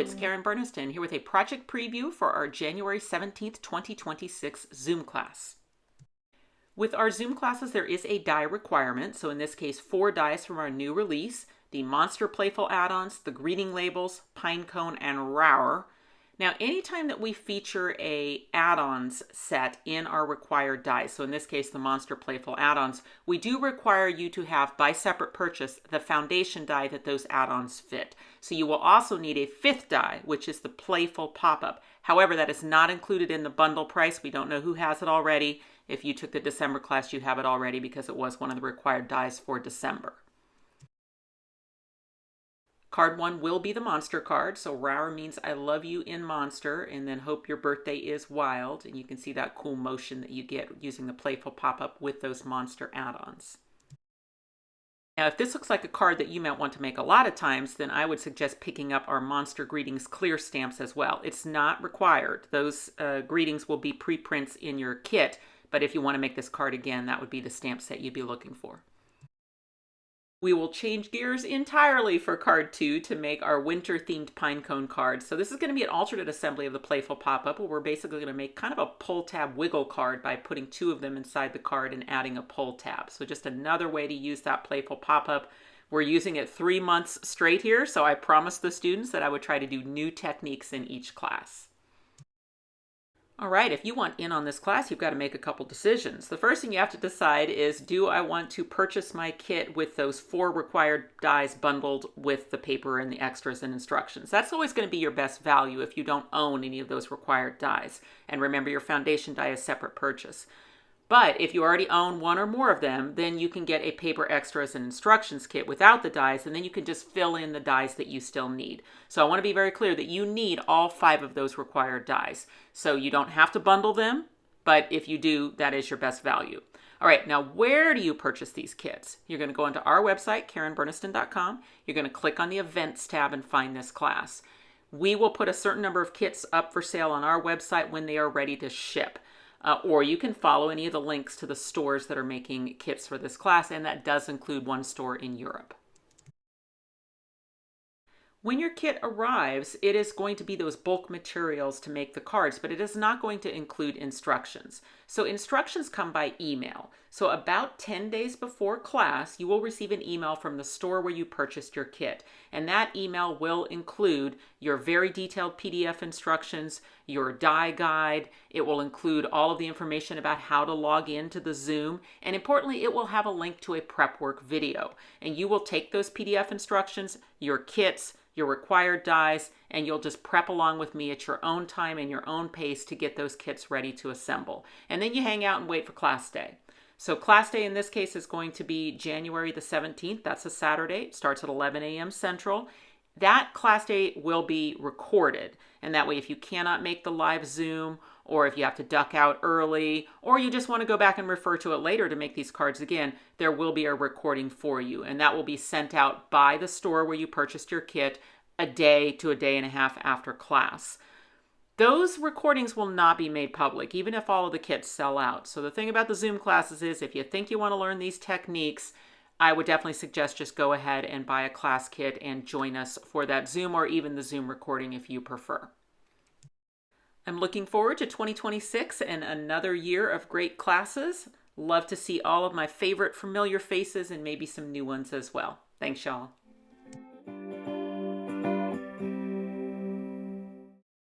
it's Karen Burniston here with a project preview for our January 17th, 2026 Zoom class. With our Zoom classes, there is a die requirement. So in this case, 4 dies from our new release, the Monster Playful Add-ons, the greeting labels, Pinecone, and Rawr. Now, anytime that we feature a add-ons set in our required dies, so in this case, the Monster Playful Add-ons, we do require you to have, by separate purchase, the foundation die that those add-ons fit. So you will also need a 5th die, which is the Playful Pop-up. However, that is not included in the bundle price. We don't know who has it already. If you took the December class, you have it already because it was one of the required dies for December. Card 1 will be the monster card. So Rawr means I love you in monster, and then hope your birthday is wild. And you can see that cool motion that you get using the Playful Pop-up with those monster add-ons. Now, if this looks like a card that you might want to make a lot of times, then I would suggest picking up our Monster Greetings clear stamps as well. It's not required. Those greetings will be preprints in your kit, but if you want to make this card again, that would be the stamp set you'd be looking for. We will change gears entirely for card 2 to make our winter-themed Pinecone card. So this is going to be an alternate assembly of the Playful Pop-up, where we're basically going to make kind of a pull tab wiggle card by putting 2 of them inside the card and adding a pull tab. So just another way to use that Playful Pop-up. We're using it 3 months straight here, so I promised the students that I would try to do new techniques in each class. All right, if you want in on this class, you've got to make a couple decisions. The first thing you have to decide is, do I want to purchase my kit with those 4 required dies bundled with the paper and the extras and instructions? That's always going to be your best value if you don't own any of those required dies. And remember, your foundation die is separate purchase. But if you already own 1 or more of them, then you can get a paper extras and instructions kit without the dies, and then you can just fill in the dies that you still need. So I want to be very clear that you need all 5 of those required dies. So you don't have to bundle them, but if you do, that is your best value. All right, now where do you purchase these kits? You're going to go into our website, KarenBurniston.com. You're going to click on the Events tab and find this class. We will put a certain number of kits up for sale on our website when they are ready to ship. Or you can follow any of the links to the stores that are making kits for this class, and that does include 1 store in Europe. When your kit arrives, it is going to be those bulk materials to make the cards, but it is not going to include instructions. So instructions come by email. So about 10 days before class, you will receive an email from the store where you purchased your kit. And that email will include your very detailed PDF instructions, your die guide. It will include all of the information about how to log into the Zoom. And importantly, it will have a link to a prep work video. And you will take those PDF instructions, your kits, your required dies, and you'll just prep along with me at your own time and your own pace to get those kits ready to assemble. And then you hang out and wait for class day. So class day in this case is going to be January the 17th. That's a Saturday. It starts at 11 a.m. Central. That class day will be recorded. And that way, if you cannot make the live Zoom, or if you have to duck out early, or you just want to go back and refer to it later to make these cards again, there will be a recording for you. And that will be sent out by the store where you purchased your kit a day to a day and a half after class. Those recordings will not be made public, even if all of the kits sell out. So the thing about the Zoom classes is, if you think you want to learn these techniques, I would definitely suggest just go ahead and buy a class kit and join us for that Zoom, or even the Zoom recording if you prefer. I'm looking forward to 2026 and another year of great classes. Love to see all of my favorite familiar faces and maybe some new ones as well. Thanks, y'all.